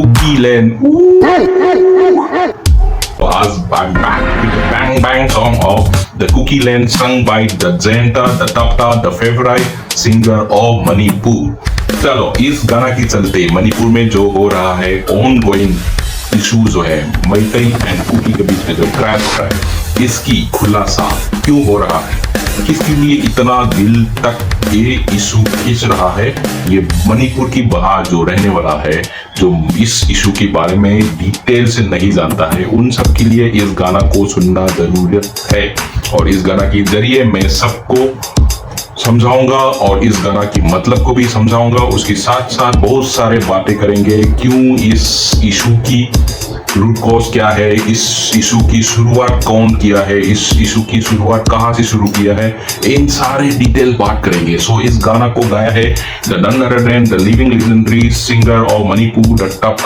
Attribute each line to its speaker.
Speaker 1: Cookie Land. Was I'm back with the bang bang song of the Cookie Land sung by the Jayanta, the Tapta, the favorite singer of Manipur. चलो इस गाना के चलते मणिपुर में जो हो रहा है ऑन गोइंग इशू जो है मैतई एंड कुकी के बीच में जो क्रैश हो रहा है इसकी खुलासा क्यों हो रहा है, किसके लिए इतना दिल तक ये इशू खींच रहा है, ये मणिपुर की बाहर जो रहने वाला है जो इस इशू के बारे में डिटेल से नहीं जानता है उन सब के लिए इस गाना को सुनना जरूरत है। और इस गाना के जरिए मैं सबको समझाऊंगा और इस गाना की मतलब को भी समझाऊंगा, उसके साथ साथ बहुत सारे बातें करेंगे क्यों इस इशू की रूट कॉज क्या है, इस इशू की शुरुआत कौन किया है, इस इशू की शुरुआत कहाँ से शुरू किया है, इन सारे डिटेल बात करेंगे। सो इस गाना को गाया है the none other than the living legendary singer of Manipur the top